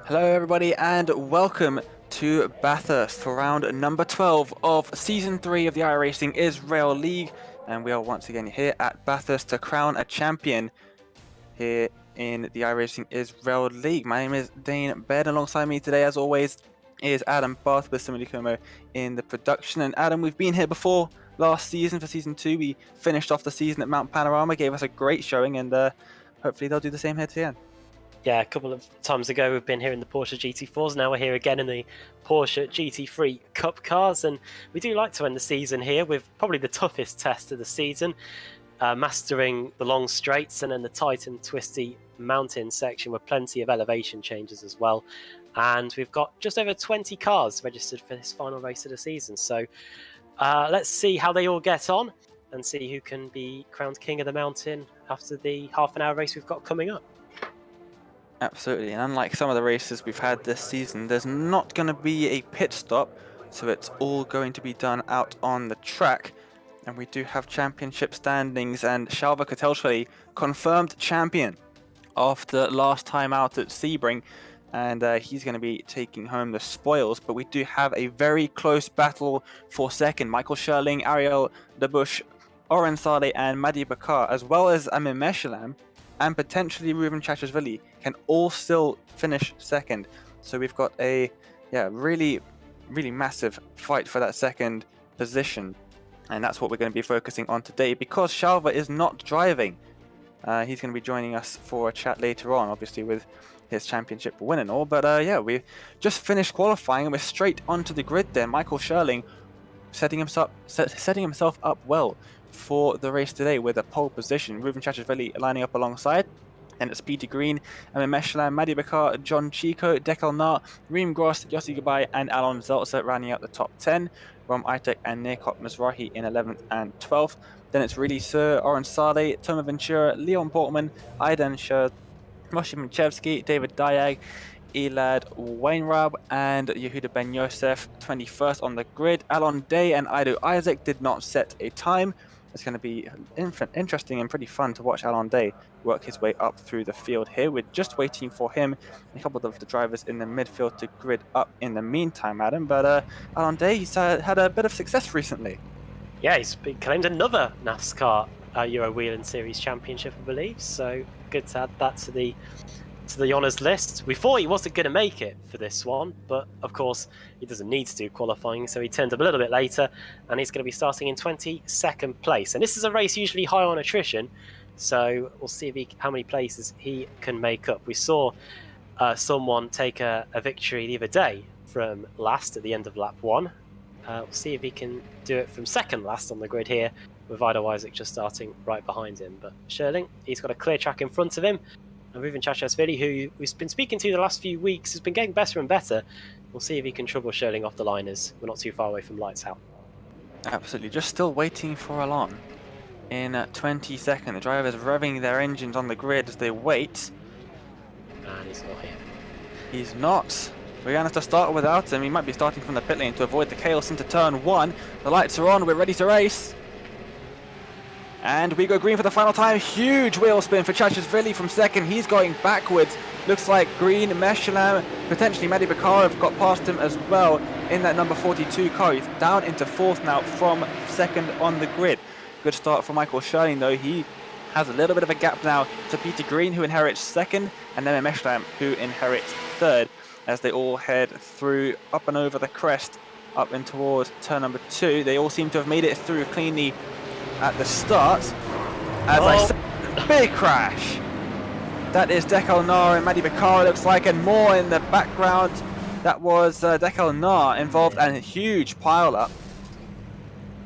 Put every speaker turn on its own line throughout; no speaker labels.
Hello everybody and welcome to Bathurst for round number 12 of Season 3 of the iRacing Israel League, and we are once again here at Bathurst to crown a champion here in the iRacing Israel League. My name is Dane Baird, alongside me today as always is Adam Bath with Simulikomo in the production. And Adam, we've been here before last season for Season 2. We finished off the season at Mount Panorama, gave us a great showing, and hopefully they'll do the same here today.
Yeah, a couple of times ago we've been here in the Porsche GT4s, now we're here again in the Porsche GT3 Cup cars, and we do like to end the season here with probably the toughest test of the season, mastering the long straights and then the tight and twisty mountain section with plenty of elevation changes as well. And we've got just over 20 cars registered for this final race of the season, so let's see how they all get on and see who can be crowned king of the mountain after the half-an-hour race we've got coming up.
Absolutely, and unlike some of the races we've had this season, there's not going to be a pit stop, so it's all going to be done out on the track. And we do have championship standings, and Shalva Kotelshvili confirmed champion after last time out at Sebring, and he's going to be taking home the spoils. But we do have a very close battle for second. Michael Scherling, Ariel Debush, Oren Saleh and Madi Bakar, as well as Amir Meshalam and potentially Ruben Chachashvili, can all still finish second. So we've got a really massive fight for that second position, and that's what we're going to be focusing on today, because Shalva is not driving. He's going to be joining us for a chat later on, obviously with his championship win and all. But we just finished qualifying and we're straight onto the grid there. Michael Scherling setting himself up well for the race today with a pole position. Ruben Chachashvili lining up alongside. And it's Peter Green, Amir Meshalam, Madi Bakar, John Chico, Dekel Nar, Reem Gross, Yossi Gabai, and Alon Zeltzer rounding out the top 10. Rom Itek and Nikot Mizrahi in 11th and 12th. Then it's really Sir, Oren Saleh, Toma Ventura, Leon Portman, Aidan Sher, Moshe Minchevsky, David Diag, Elad Wainrab, and Yehuda Ben Yosef 21st on the grid. Alon Day and Ido Isaac did not set a time. It's going to be interesting and pretty fun to watch Alon Day work his way up through the field here. We're just waiting for him and a couple of the drivers in the midfield to grid up in the meantime, Adam. But Alon Day, he's had a bit of success recently.
Yeah, he's claimed another NASCAR Euro Wheeling Series Championship, I believe. So good to add that to the honours list. We thought he wasn't going to make it for this one, but of course he doesn't need to do qualifying, so he turned up a little bit later, and he's going to be starting in 22nd place. And this is a race usually high on attrition, so we'll see how many places he can make up. We saw someone take a victory the other day from last at the end of lap 1. We'll see if he can do it from second last on the grid here, with Ido Isaac just starting right behind him. But Scherling, he's got a clear track in front of him. And Ruben Chachashvili, who we've been speaking to the last few weeks, has been getting better and better. We'll see if he can trouble Scherling off the line, as we're not too far away from lights out.
Absolutely, just still waiting for Alon in 22nd. The drivers revving their engines on the grid as they wait.
And he's not here.
He's not. We're going to have to start without him. He might be starting from the pit lane to avoid the chaos into turn 1. The lights are on, we're ready to race. And we go green for the final time. Huge wheel spin for Chachashvili from second. He's going backwards. Looks like Green, Meshalam, potentially Madi Bakar have got past him as well in that number 42 car. He's down into fourth now from second on the grid. Good start for Michael Scherling though. He has a little bit of a gap now to Peter Green, who inherits second, and then Meshalam, who inherits third, as they all head through up and over the crest up and towards turn number 2. They all seem to have made it through cleanly at the start. As I said, big crash. That is Dekel Nar and Madi Bakar, looks like, and more in the background. That was Dekel Nar involved, and a huge pile up,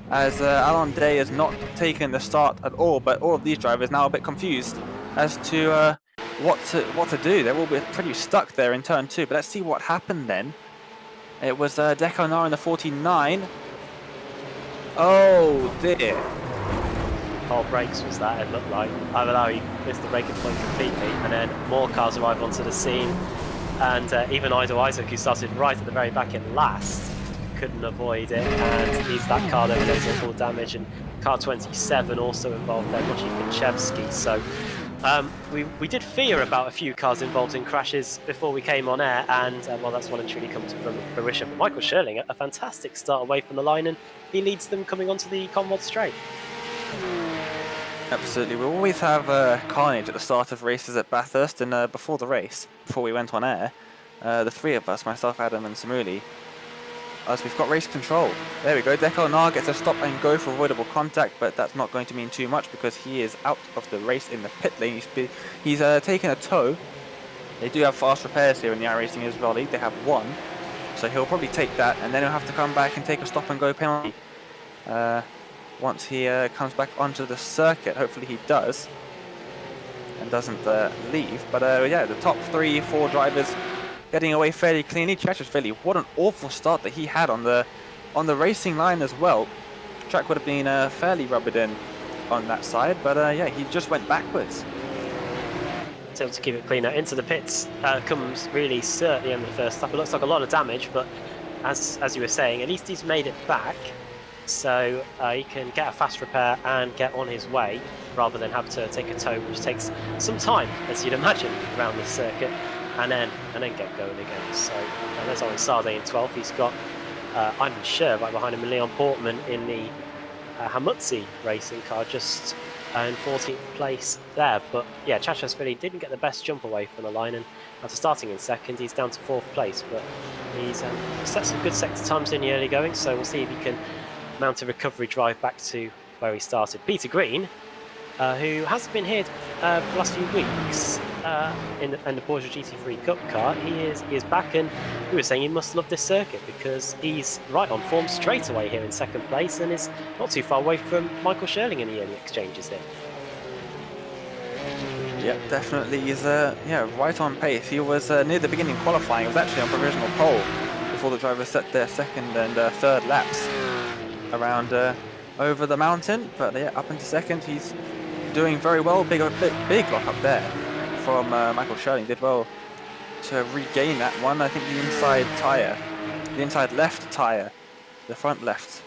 as Alon Day has not taken the start at all. But all of these drivers now a bit confused as to what to do. They're all pretty stuck there in turn 2. But let's see what happened then. It was Dekel Nar in the 49. Oh dear.
Whole brakes was that, it looked like. Either that, he missed the braking point completely, and then more cars arrived onto the scene, and even Ido Isaac, who started right at the very back in last, couldn't avoid it, and he's that car that was full damage. And car 27 also involved there, Moshe Minchevsky. So We did fear about a few cars involved in crashes before we came on air, and well, that's well and truly come to fruition. But Michael Sherling, a fantastic start away from the line, and he leads them coming onto the Conrod straight.
Absolutely, we always have carnage at the start of races at Bathurst, and before the race, before we went on air, the three of us, myself, Adam and Samuli, as we've got race control. There we go, Dekel Nar gets a stop and go for avoidable contact, but that's not going to mean too much because he is out of the race in the pit lane. He's taken a tow. They do have fast repairs here in the iRacing Israel League. They have one, so he'll probably take that, and then he'll have to come back and take a stop and go penalty once he comes back onto the circuit. Hopefully he does and doesn't leave. But yeah, the top 3-4 drivers getting away fairly cleanly. Chachashvili, what an awful start that he had on the racing line as well. The track would have been fairly rubbered in on that side, but yeah, he just went backwards.
Able to keep it cleaner. Into the pits comes really Sir at the end of the first lap. It looks like a lot of damage, but as you were saying, at least he's made it back, so he can get a fast repair and get on his way rather than have to take a tow, which takes some time, as you'd imagine, around this circuit, and then get going again. So there's Owen Sade in 12th. He's got Ivan Scher right behind him, and Leon Portman in the Hamutzi racing car just in 14th place there. But yeah, Chachashvili didn't get the best jump away from the line, and after starting in second, he's down to 4th place. But he's set some good sector times in the early going, so we'll see if he can mount a recovery drive back to where he started. Peter Green, who hasn't been here the last few weeks in the Porsche GT3 Cup car, he is back, and we were saying he must love this circuit because he's right on form straight away here in second place and is not too far away from Michael Sherling in the early exchanges here.
Yep, definitely. He's yeah, right on pace. He was near the beginning qualifying. He was actually on provisional pole before the drivers set their second and third laps around over the mountain. But yeah, up into second, he's doing very well. Big lock up there from Michael Sherling. Did well to regain that one. I think the inside left tyre, the front left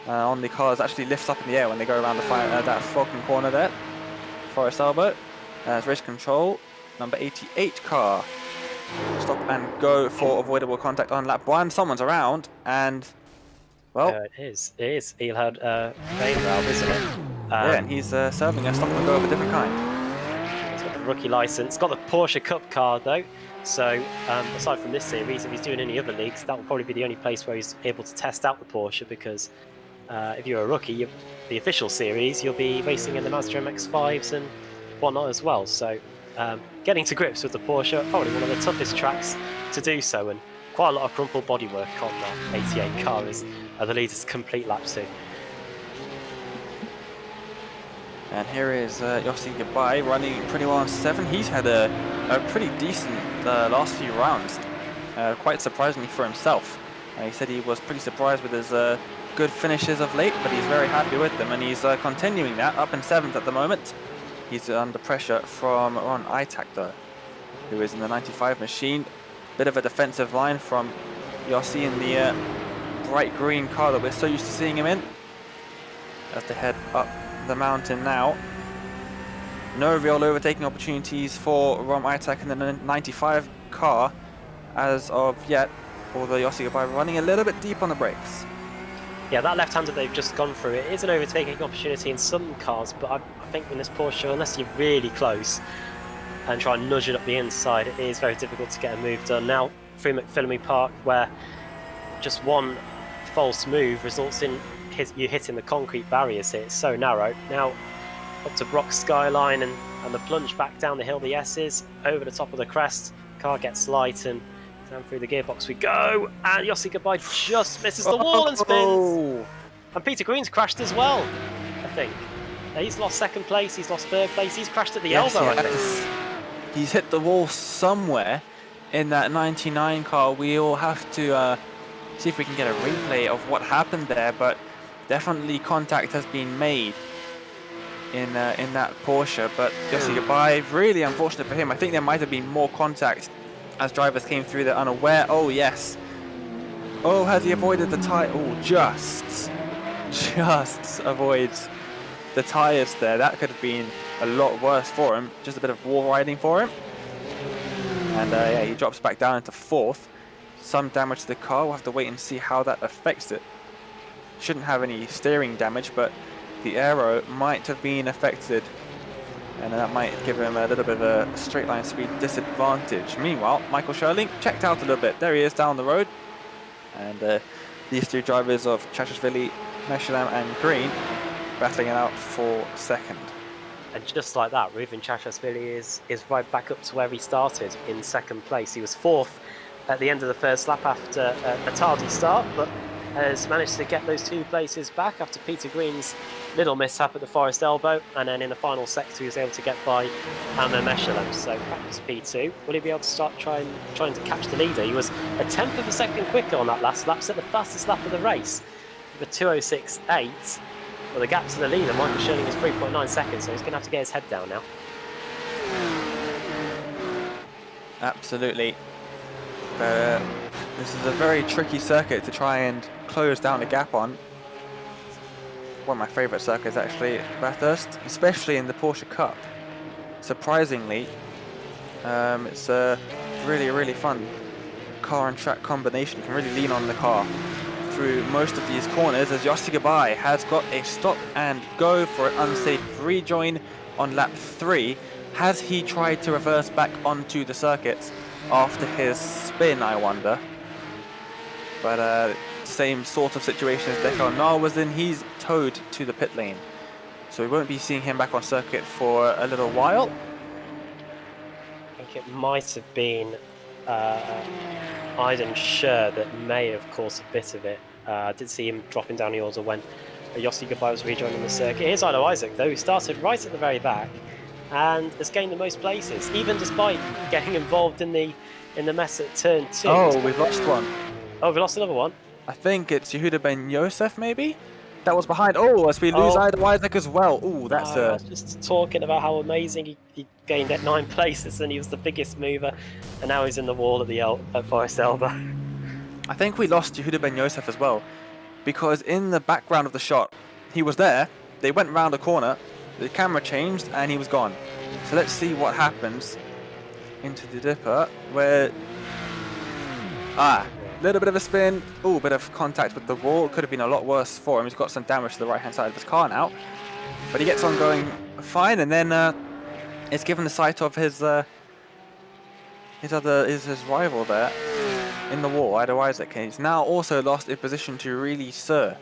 on the cars actually lifts up in the air when they go around that Falcon corner there. Forest Elbow. As race control, number 88 car. Stop and go for avoidable contact on lap 1. Someone's around, and well,
it is Elhard Veinraub, isn't it?
Yeah, and he's serving a stop and go of a different kind.
He's got the rookie license. Got the Porsche Cup car though. So aside from this series, if he's doing any other leagues, that will probably be the only place where he's able to test out the Porsche, because if you're a rookie, the official series, you'll be racing in the Mazda MX-5s and whatnot as well. So getting to grips with the Porsche, probably one of the toughest tracks to do so, and quite a lot of crumpled bodywork on that 88 car as the leaders complete lap 2.
And here is Yossi Gabai running pretty well on 7. He's had a pretty decent last few rounds, quite surprisingly for himself. He said he was pretty surprised with his good finishes of late, but he's very happy with them, and he's continuing that up in 7th at the moment. He's under pressure from Ron Itak though, who is in the 95 machine. Bit of a defensive line from Yossi in the bright green car that we're so used to seeing him in. As they head up the mountain now. No real overtaking opportunities for Ron Itak in the 95 car as of yet, although Yossi Gabai running a little bit deep on the brakes.
Yeah, that left-hander they've just gone through, it is an overtaking opportunity in some cars, but I think in this Porsche, unless you're really close and try and nudge it up the inside, it is very difficult to get a move done. Now, through McPhillamy Park, where just one false move results in you hitting the concrete barriers here, it's so narrow. Now, up to Brock Skyline and the plunge back down the hill, the S's, over the top of the crest, car gets light and down through the gearbox we go, and Yossi Gabai just misses the wall and spins. And Peter Green's crashed as well, I think. He's lost second place, he's lost third place, he's crashed at the elbow, I think.
He's hit the wall somewhere in that 99 car. We'll have to see if we can get a replay of what happened there, but definitely contact has been made in that Porsche. But Yossi Gabai, really unfortunate for him. I think there might have been more contact as drivers came through there unaware. Oh yes. Oh, has he avoided the tyre? Oh, just avoids the tyres there. That could have been a lot worse for him. Just a bit of wall riding for him. And yeah, he drops back down into 4th. Some damage to the car. We'll have to wait and see how that affects it. Shouldn't have any steering damage, but the aero might have been affected. And that might give him a little bit of a straight line speed disadvantage. Meanwhile, Michael Sherling checked out a little bit. There he is down the road. And these 3 drivers of Chashashvili, Meshalam and Green battling it out for 2nd.
And just like that, Reuven Chashashvili is right back up to where he started in 2nd place. He was 4th at the end of the first lap after a tardy start, but has managed to get those 2 places back after Peter Green's little mishap at the Forest Elbow, and then in the final sector he was able to get by Amr Meshalam. So back to P2. Will he be able to start trying to catch the leader? He was a tenth of a second quicker on that last lap, set the fastest lap of the race with a 2:06.8. Well, the gap to the leader, Michael Sherling, is 3.9 seconds, so he's going to have to get his head down now.
Absolutely. This is a very tricky circuit to try and close down a gap on. One of my favourite circuits actually, Bathurst, especially in the Porsche Cup. Surprisingly, it's a really fun car and track combination. You can really lean on the car through most of these corners as Yossi Gabai has got a stop and go for an unsafe rejoin on lap 3. Has he tried to reverse back onto the circuit after his spin, I wonder? But same sort of situation as Dekar Nar was in. He's towed to the pit lane, so we won't be seeing him back on circuit for a little while.
I think it might have been Aiden Scher that may have caused a bit of it. I did see him dropping down the order when Yossi Gabai was rejoining the circuit. Here's Ido Isaac though, who started right at the very back and has gained the most places, even despite getting involved in the mess at turn 2.
Oh, we've lost one.
Oh, we lost another one.
I think it's Yehuda Ben Yosef, maybe? That was behind. Oh, as we lose Ido Isaac as well. Oh, that's
I was just talking about how amazing he gained at 9 places and he was the biggest mover, and now he's in the wall at Forest Elbow.
I think we lost Yehuda Ben Yosef as well, because in the background of the shot, he was there, they went round a corner, the camera changed, and he was gone. So let's see what happens into the dipper, where... little bit of a spin, bit of contact with the wall. Could have been a lot worse for him. He's got some damage to the right-hand side of his car now, but he gets on going fine, and then it's given the sight of his rival there in the wall, Ido Isaac. He's now also lost a position to Really Sir,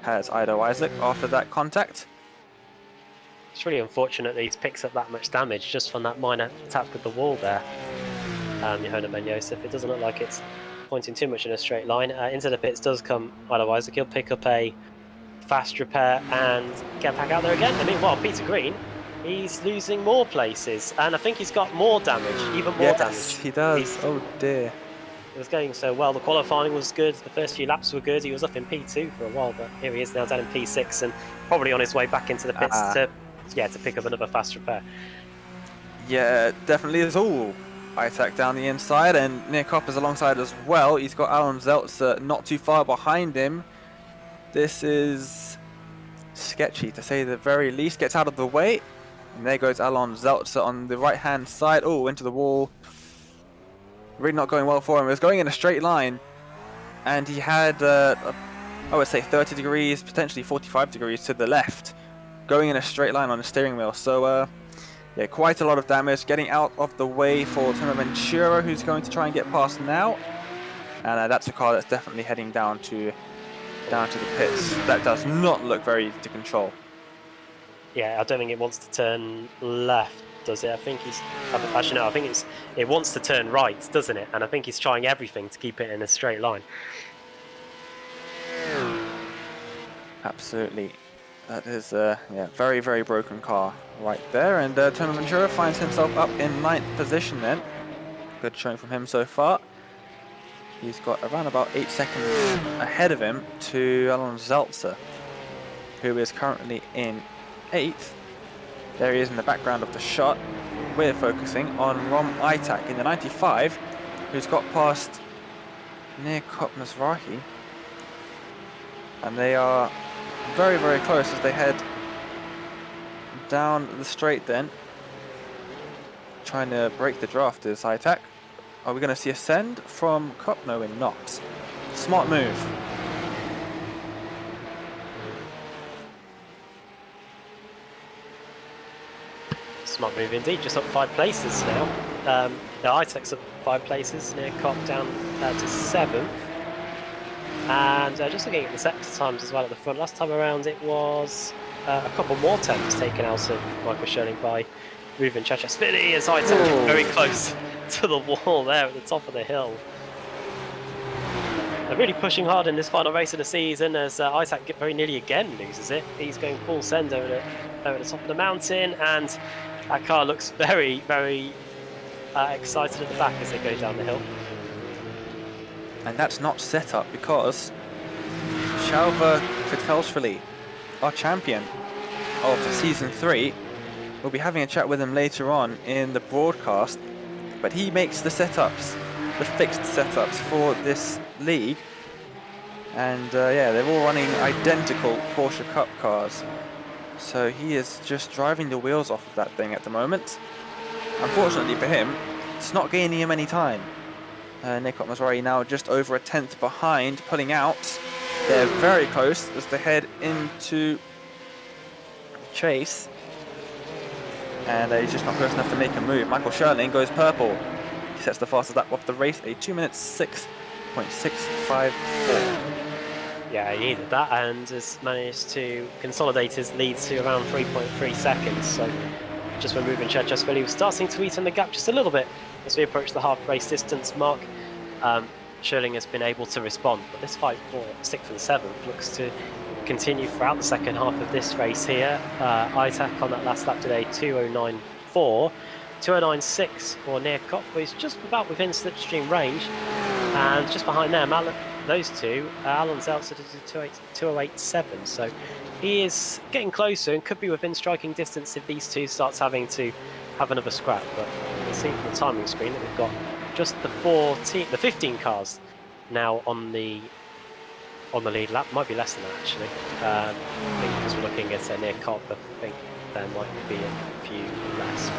has Ido Isaac, after that contact.
It's really unfortunate that he's picked up that much damage just from that minor tap with the wall there. Yehuda Ben Yosef, it doesn't look like it's pointing too much in a straight line. Into the pits does come Ido Isaac. He'll pick up a fast repair and get back out there again. I mean, well, Peter Green, he's losing more places, and I think he's got more damage, even more damage.
Yes, he does. Oh dear.
It was going so well. The qualifying was good. The first few laps were good. He was up in P2 for a while, but here he is now down in P6 and probably on his way back into the pits to pick up another fast repair.
Yeah, definitely is. All Isaac down the inside, and Nick Hoppers alongside as well. He's got Alan Zeltzer not too far behind him. This is sketchy to say the very least. Gets out of the way, and there goes Alon Zeltzer on the right hand side. Oh, into the wall. Really not going well for him. He was going in a straight line, and he had I would say 30 degrees, potentially 45 degrees to the left, going in a straight line on the steering wheel. So yeah, quite a lot of damage. Getting out of the way for Timo Ventura, who's going to try and get past now. And that's a car that's definitely heading down to the pits. That does not look very easy to control.
Yeah, I don't think it wants to turn left, does it? I think he's... Actually, no, I think it wants to turn right, doesn't it? And I think he's trying everything to keep it in a straight line.
Absolutely. That is a very, very broken car right there. And Timo Ventura finds himself up in 9th position then. Good showing from him so far. He's got around about 8 seconds ahead of him to Alon Zeltzer, who is currently in 8th. There he is in the background of the shot. We're focusing on Rom Itak in the 95, who's got past Nirkop Mizrahi. And they are very, very close as they head down the straight then. Trying to break the draft is iTac. Are we going to see a send from Cup? No, we're not. Smart move.
Smart move indeed, just up 5 places now. No, iTech's up 5 places, near Cop down to 7th. And just looking at the sector times as well at the front, last time around it was a couple more attempts taken out of Michael Sherling by Ruven Chachashvili as iTech very close to the wall there at the top of the hill. They're really pushing hard in this final race of the season as iTech very nearly again loses it. He's going full send over the top of the mountain, and that car looks very, very excited at the back as they go down the hill.
And that's not set up because Shalva Fitkelsvili, our champion of Season 3, we'll be having a chat with him later on in the broadcast, but he makes the setups, the fixed setups for this league. And yeah, they're all running identical Porsche Cup cars. So he is just driving the wheels off of that thing at the moment. Unfortunately for him, it's not gaining him any time. Nick Mazrari now just over a 10th behind, pulling out. They're very close as they head into the chase. And he's just not close enough to make a move. Michael Sherling goes purple. He sets the fastest lap of the race, a 2 minutes 6.654.
Yeah, he needed that and has managed to consolidate his lead to around 3.3 seconds. So just when Ruven Chachashvili was starting to eat in the gap just a little bit as we approach the half race distance mark. Sherling has been able to respond, but this fight for 6th and 7th looks to continue throughout the second half of this race here. iTac on that last lap today, 209.4. 209.6 for near Cop, but he's just about within slipstream range. And just behind them, those two, Alan Zeltzer to 208.7. So he is getting closer and could be within striking distance if these two starts having to have another scrap. But you can see from the timing screen that we've got just the 15 cars now on the lead lap. Might be less than that actually. I think because we're looking at a near Cop, I think there might be a few less.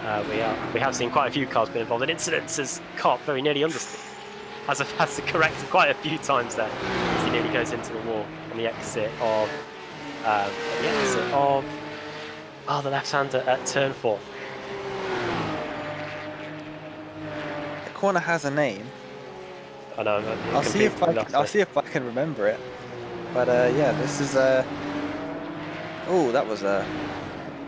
But we have seen quite a few cars been involved in incidents as Cop very nearly has to correct quite a few times there as he nearly goes into the wall on the exit of the left-hander at turn 4.
The corner has a name.
I know.
I'll see if I can remember it. But yeah, this is oh, that was an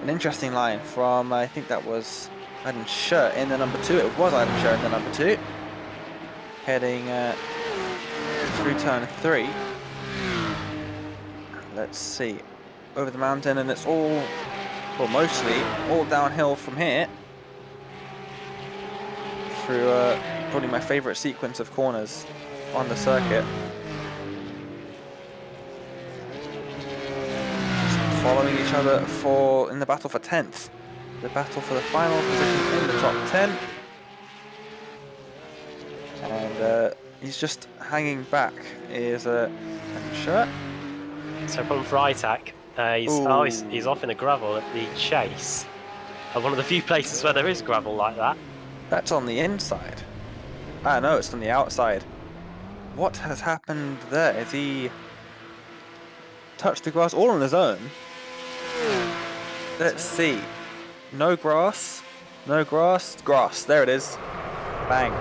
interesting line from I think that was Adam Scher in the number 2. It was Adam Scher in the number 2. Heading through turn 3. Let's see. Over the mountain, and it's all, well, mostly all downhill from here. Through probably my favourite sequence of corners on the circuit. Just following each other in the battle for 10th. The battle for the final position in the top 10. And he's just hanging back. Is shirt.
So problem for iTac. He's off in the gravel at the chase. One of the few places where there is gravel like that.
That's on the inside. Ah, no, it's on the outside. What has happened there? Has he touched the grass all on his own? Let's see. No grass. No grass. Grass. There it is. Bang.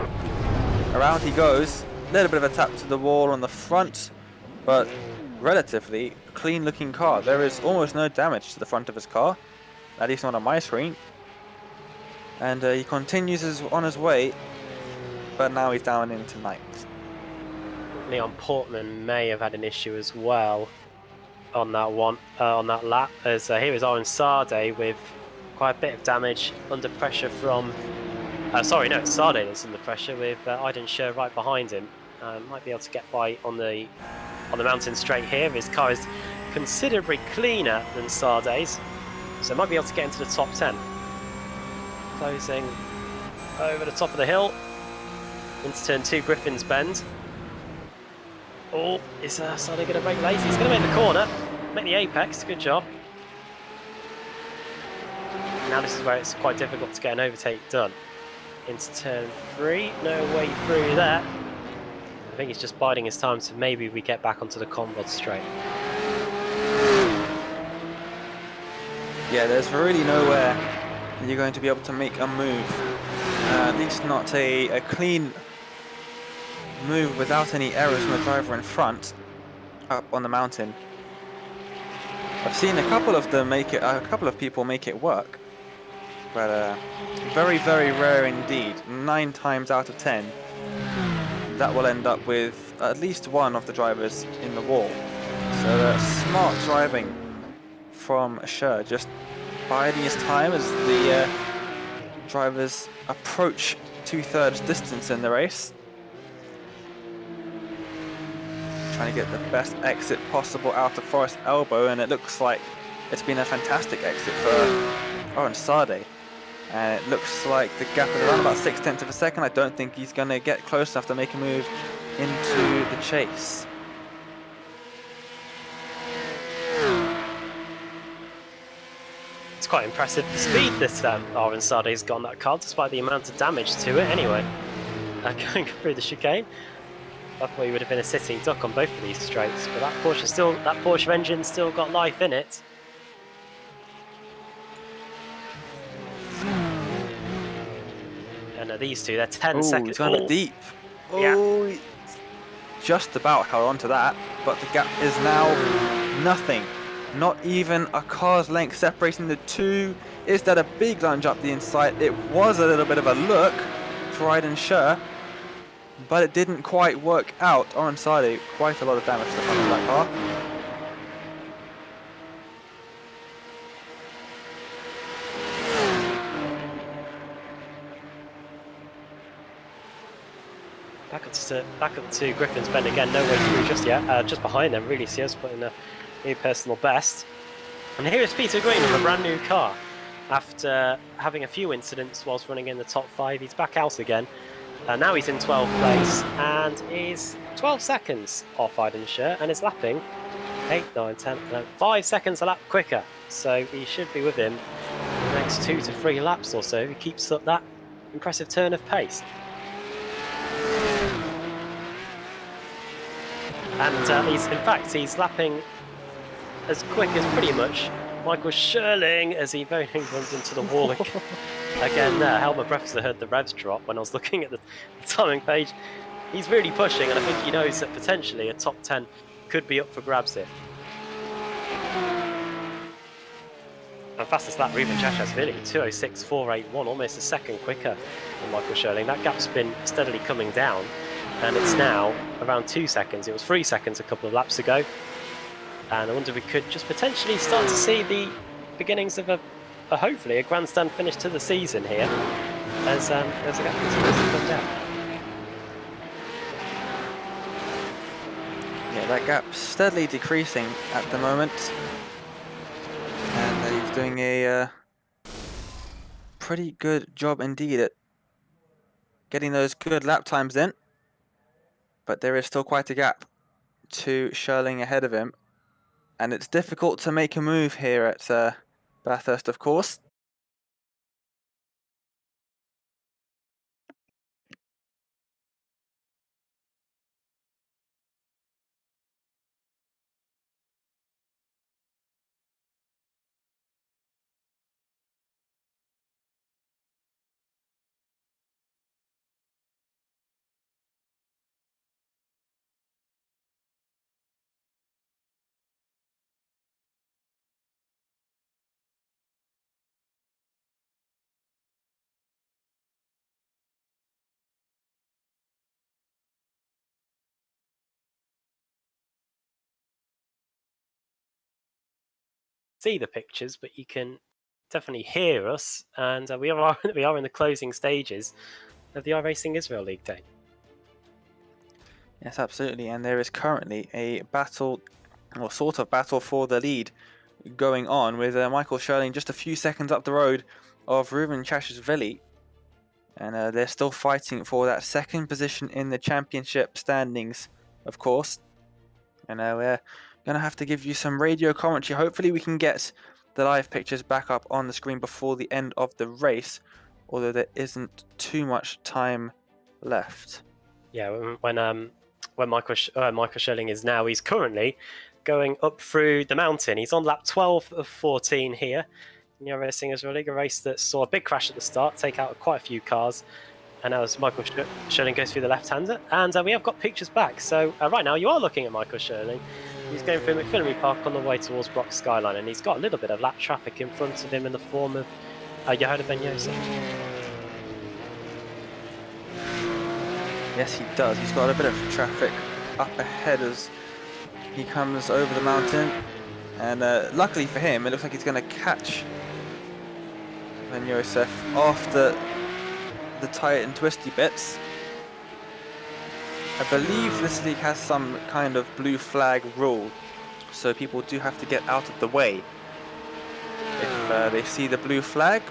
Around he goes. A little bit of a tap to the wall on the front, but relatively clean looking car. There is almost no damage to the front of his car, at least not on my screen. And he continues on his way, but now he's down into 9th.
Leon Portman may have had an issue as well on that one, on that lap, as here is Oren Sade with quite a bit of damage under pressure from sorry, no, it's Sade that's under pressure with Aiden Scher right behind him. Might be able to get by on the mountain straight here. His car is considerably cleaner than Sade's, so might be able to get into the top 10. Closing over the top of the hill into turn 2, Griffin's Bend. Oh, is Sade going to break late? He's going to make the corner, make the apex. Good job. now this is where it's quite difficult to get an overtake done. Into turn 3, no way through there. I think he's just biding his time, so maybe we get back onto the Conrod straight.
Yeah, there's really nowhere you're going to be able to make a move. At least not a clean move without any errors from the driver in front up on the mountain. I've seen a couple of them make it, a couple of people make it work, but very, very rare indeed. 9 times out of 10, that will end up with at least one of the drivers in the wall. So smart driving from Sher, just biding his time as the drivers approach 2/3 distance in the race. Trying to get the best exit possible out of Forest Elbow, and it looks like it's been a fantastic exit for Oren Sade. And it looks like the gap is around about 0.6 of a second. I don't think he's going to get close enough to make a move into the chase.
It's quite impressive the speed this Oren Sade's got on that car, despite the amount of damage to it anyway. Going through the chicane. I thought he would have been a sitting duck on both of these straights, but that Porsche engine still got life in it. And these two, they're 10 seconds.
He's gone a bit deep.
Yeah.
Just about held on to that, but the gap is now nothing. Not even a car's length separating the two. Is that a big lunge up the inside? It was a little bit of a look for Aiden Scher, but it didn't quite work out. Oren Sade, quite a lot of damage to the front of that car.
Back up to Griffin's Bend again, no way through just yet. Just behind them, really Sears putting a new personal best. And here is Peter Green with a brand new car. After having a few incidents whilst running in the top 5, he's back out again. Now he's in 12th place and is 12 seconds off Aiden Scher and is lapping 8, 9, 10, 11, 5 seconds a lap quicker. So he should be with him in the next 2 to 3 laps or so if he keeps up that impressive turn of pace. And he's lapping as quick as pretty much Michael Scherling as he very runs into the wall again there. Held my breath as I heard the revs drop when I was looking at the timing page. He's really pushing, and I think he knows that potentially a top 10 could be up for grabs here. And fastest lap, Ruben Chashashvili, 2:06.481, almost a second quicker than Michael Scherling. That gap's been steadily coming down, and it's now around 2 seconds. It was 3 seconds a couple of laps ago. And I wonder if we could just potentially start to see the beginnings of hopefully a grandstand finish to the season here, as the gap continues to come down.
Yeah, that gap's steadily decreasing at the moment, and he's doing a pretty good job indeed at getting those good lap times in, but there is still quite a gap to Scherling ahead of him. And it's difficult to make a move here at Bathurst, of course.
See the pictures, but you can definitely hear us, and we are in the closing stages of the iRacing Israel League Day.
Yes, absolutely, and there is currently a battle, or sort of battle for the lead going on, with Michael Scherling just a few seconds up the road of Ruben Chashashvili, and they're still fighting for that second position in the championship standings, of course. And we're going to have to give you some radio commentary. Hopefully we can get the live pictures back up on the screen before the end of the race, although there isn't too much time left.
Yeah, when Michael Schilling is now, he's currently going up through the mountain. He's on lap 12 of 14 here. iRacing is really a race that saw a big crash at the start, take out quite a few cars. And now as Michael Schilling goes through the left-hander, and we have got pictures back. So right now you are looking at Michael Schilling. He's going through McPhillary Park on the way towards Brock Skyline, and he's got a little bit of lap traffic in front of him in the form of Yehuda Ben-Yosef.
Yes, he does. He's got a bit of traffic up ahead as he comes over the mountain. And luckily for him, it looks like he's going to catch Ben-Yosef after the tight and twisty bits. I believe this league has some kind of blue flag rule, so people do have to get out of the way if they see the blue flag.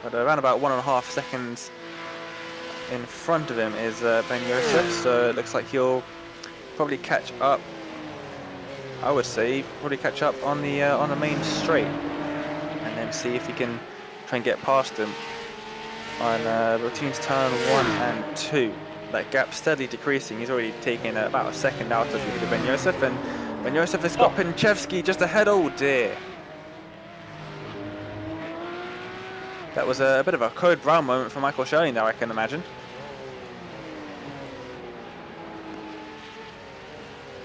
But around about 1.5 seconds in front of him is Ben-Yosef, so it looks like he'll probably catch up. I would say probably catch up on the main straight, and then see if he can try and get past him on between turn 1 and 2. That gap steadily decreasing. He's already taken about a second out of Yehuda Ben-Yosef, and Ben-Yosef has got Pinchevsky just ahead. Oh dear. That was a bit of a Code Brown moment for Michael Schilling there, I can imagine.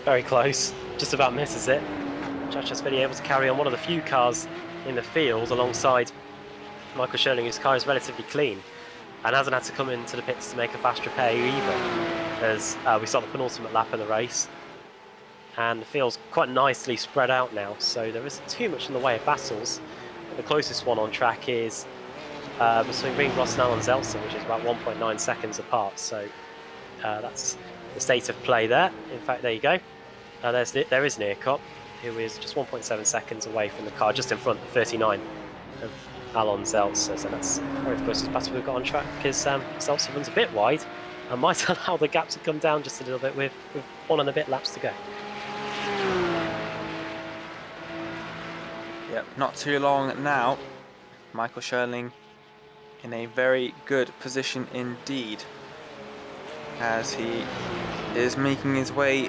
Very close, just about misses it. Chachasvili able to carry on one of the few cars in the field alongside Michael Schilling, whose car is relatively clean and hasn't had to come into the pits to make a fast repair either, as we start the penultimate lap of the race. And the field's quite nicely spread out now, so there isn't too much in the way of battles. The closest one on track is between Greengross and Alan Zeltzer, which is about 1.9 seconds apart, so that's the state of play there. In fact, there you go. There is Nearcop, who is just 1.7 seconds away from the car, just in front of 39 of Alon Zeltzer, so that's probably the closest battle we've got on track, because Zeltzer runs a bit wide and might allow the gap to come down just a little bit with 1 and a bit laps to go.
Yep, not too long now. Michael Schilling in a very good position indeed, as he is making his way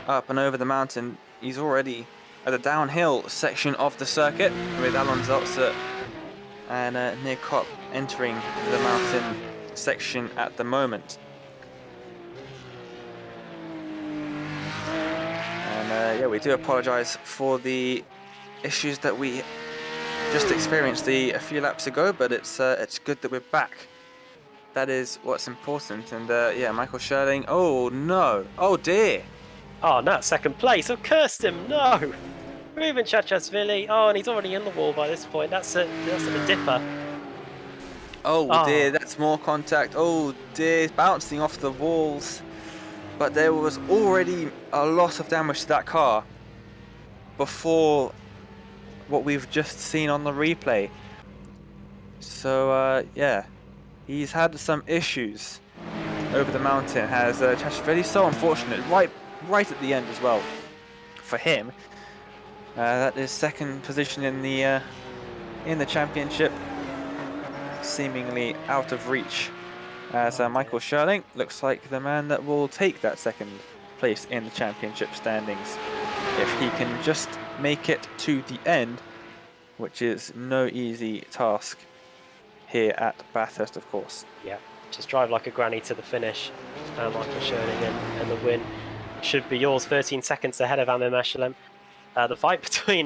up and over the mountain. He's already at the downhill section of the circuit, with Alon Zeltzer and Nearcop entering the mountain section at the moment. And yeah, we do apologise for the issues that we just experienced a few laps ago, but it's good that we're back. That is what's important. And yeah, Michael Schilling. Oh no! Oh dear!
Oh no, second place. Oh, cursed him! No, Ruben Chachasvili. Oh, and he's already in the wall by this point. That's a dipper.
Oh dear, that's more contact. Oh dear, bouncing off the walls. But there was already a lot of damage to that car before what we've just seen on the replay. So yeah, he's had some issues over the mountain, has Chachasvili. So unfortunate, right at the end as well for him. That is second position in the championship, seemingly out of reach, as Michael Schilling looks like the man that will take that second place in the championship standings if he can just make it to the end, which is no easy task here at Bathurst, of course.
Yeah, just drive like a granny to the finish. Michael Schilling, and the win should be yours. 13 seconds ahead of Amir Meshalem. The fight between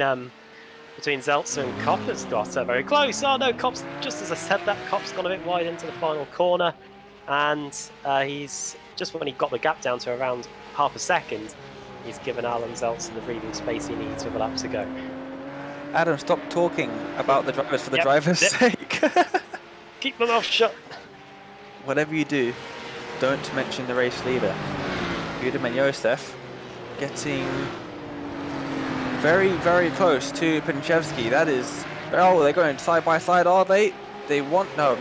Zeltzer and Kopp has got very close. Oh no, Kopp's, just as I said that, Kopp's gone a bit wide into the final corner, and he's just when he got the gap down to around half a second, he's given Alan Zeltzer the breathing space he needs with a lap to go.
Adam, stop talking about the drivers for the drivers' sake.
Keep my mouth shut.
Whatever you do, don't mention the race leader. Yehuda Ben-Yosef getting very, very close to Pinchevsky. That is, oh, they're going side by side, are they? They want, no,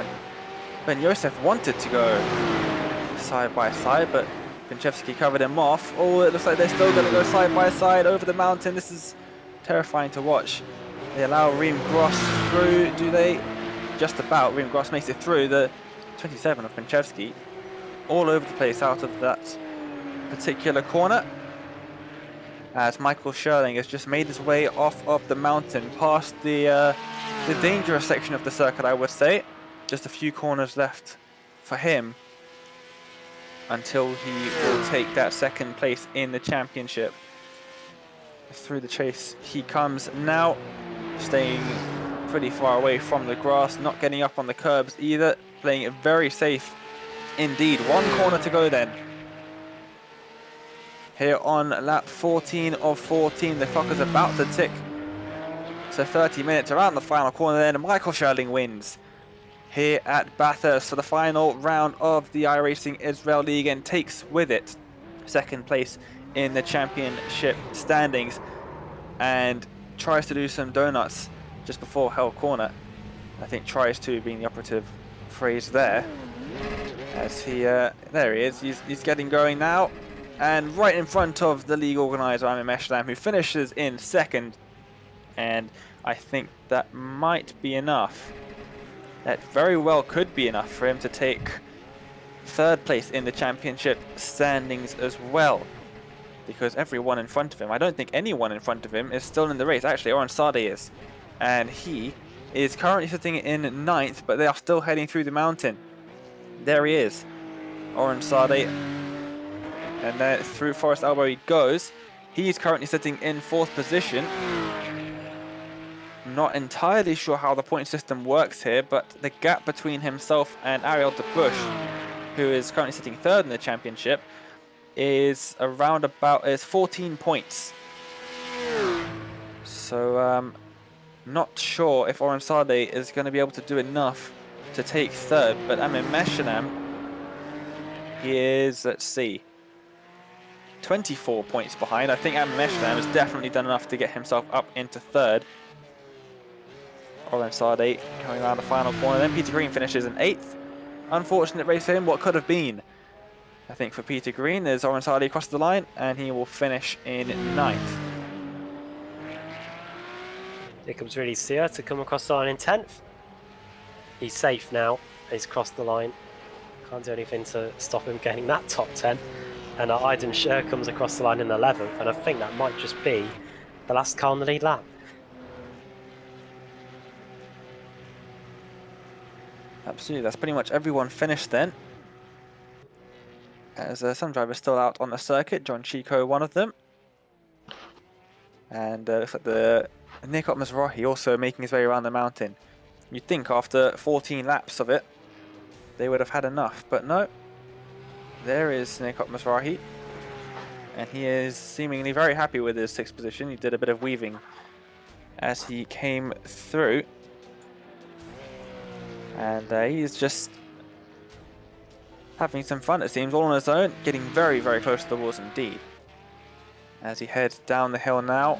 Ben-Yosef wanted to go side by side, but Pinchevsky covered him off. Oh, it looks like they're still going to go side by side over the mountain. This is terrifying to watch. They allow Reem Gross through, do they? Just about. Reem Gross makes it through. The 27 of Pinchevsky all over the place out of that particular corner, as Michael Sherling has just made his way off of the mountain past the dangerous section of the circuit, I would say. Just a few corners left for him until he will take that second place in the championship. Through the chase he comes now, staying pretty far away from the grass, not getting up on the curbs either, playing it very safe indeed. One corner to go then. Here on lap 14 of 14, the clock is about to tick to 30 minutes around the final corner then. Michael Sherling wins here at Bathurst for the final round of the iRacing Israel League and takes with it second place in the championship standings, and tries to do some donuts just before Hell Corner. I think tries to being the operative phrase there, as he there he is, he's getting going now, and right in front of the league organizer Amir Meshlam, who finishes in second, and I think that might be enough. That very well could be enough for him to take third place in the championship standings as well, because everyone in front of him, I don't think anyone in front of him is still in the race. Actually, Oren Sade is, and he is currently sitting in ninth, but they are still heading through the mountain. There he is, Oren Sade, and then through Forest Elbow he goes. He's currently sitting in fourth position. Not entirely sure how the point system works here, but the gap between himself and Ariel de Bush, who is currently sitting third in the championship, is around about 14 points. So not sure if Oren Sade is going to be able to do enough to take third, but Amir Meshanam, he is, let's see, 24 points behind. I think Amir Meshanam has definitely done enough to get himself up into third. Oren Sade coming around the final corner. Then Peter Green finishes in 8th. Unfortunate race for him. What could have been, I think, for Peter Green, is Oren Sade across the line, and he will finish in 9th.
Here comes Really Sear to come across the line in 10th. He's safe now. He's crossed the line. Can't do anything to stop him getting that top 10. And Aiden Scher comes across the line in 11th, and I think that might just be the last car on the lead lap.
Absolutely, that's pretty much everyone finished then. As some drivers still out on the circuit, John Chico one of them. And looks like the Nikot Mizrahi also making his way around the mountain. You'd think after 14 laps of it, they would have had enough, but no. There is Nikot Mizrahi, and he is seemingly very happy with his 6th position. He did a bit of weaving as he came through. And he's just having some fun, it seems, all on his own, getting very, very close to the walls indeed. As he heads down the hill now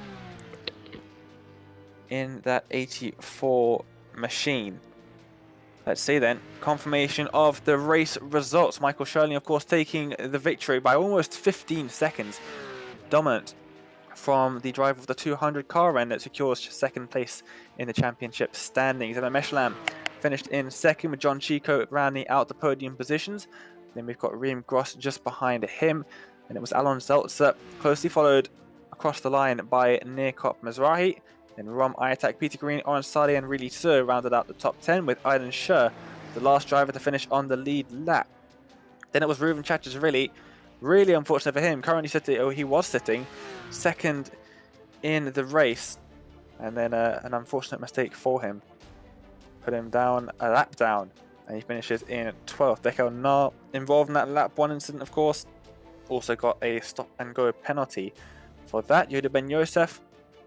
in that 84 machine. Let's see then, confirmation of the race results. Michael Sherling, of course, taking the victory by almost 15 seconds. Dominant from the driver of the 200 car, and it secures second place in the championship standings. And Meshlam finished in second, with John Chico rounding out the podium positions. Then we've got Reem Gross just behind him, and it was Alon Zeltzer closely followed across the line by Nikot Mizrahi. Then Rom Ayatak, Peter Green, Oren Sade, and Really Sir rounded out the top 10, with Aiden Scher, the last driver to finish on the lead lap. Then it was Reuven Chachas, really unfortunate for him. Currently sitting, he was sitting second in the race, and then an unfortunate mistake for him put him down a lap down, and he finishes in 12th. Bekel Nar, involved in that lap 1 incident, of course, also got a stop and go penalty for that. Yehuda Ben Yosef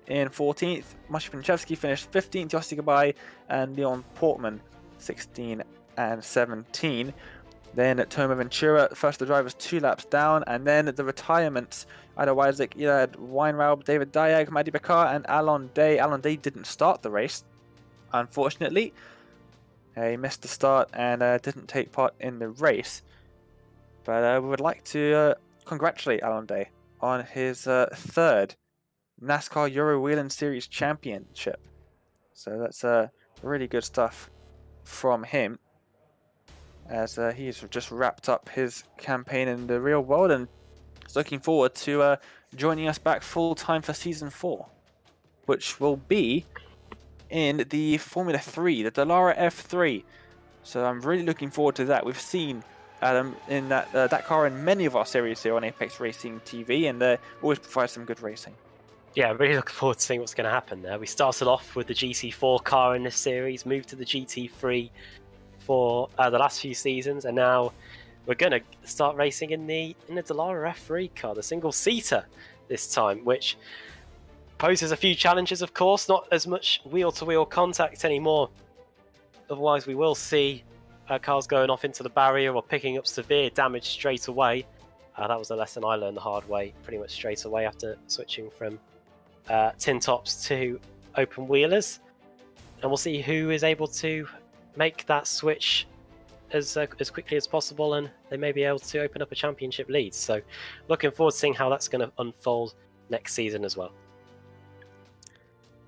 in 14th. Moshe Pinchevsky finished 15th. Yossi Gabay and Leon Portman 16 and 17. Then Toma Ventura, first the drivers 2 laps down, and then the retirements: Ida Isaac, Ilad Weinraub, David Diag, Madi Bakar, and Alon Day. Alon Day didn't start the race, unfortunately. He missed the start and didn't take part in the race. But we would like to congratulate Alon Day on his 3rd NASCAR Euro Whelen Series Championship. So that's really good stuff from him, as he's just wrapped up his campaign in the real world and is looking forward to joining us back full time for Season 4, which will be in the Formula 3, the Dallara F3. So I'm really looking forward to that. We've seen Adam in that car in many of our series here on Apex Racing TV, and always provides some good racing.
Yeah, really looking forward to seeing what's going to happen there. We started off with the GT4 car in this series, moved to the GT3 for the last few seasons, and now we're going to start racing in the Dallara F3 car, the single-seater this time, which poses a few challenges, of course. Not as much wheel-to-wheel contact anymore. Otherwise, we will see cars going off into the barrier or picking up severe damage straight away. That was a lesson I learned the hard way, pretty much straight away after switching from tin tops to open wheelers. And we'll see who is able to make that switch as quickly as possible, and they may be able to open up a championship lead. So looking forward to seeing how that's going to unfold next season as well.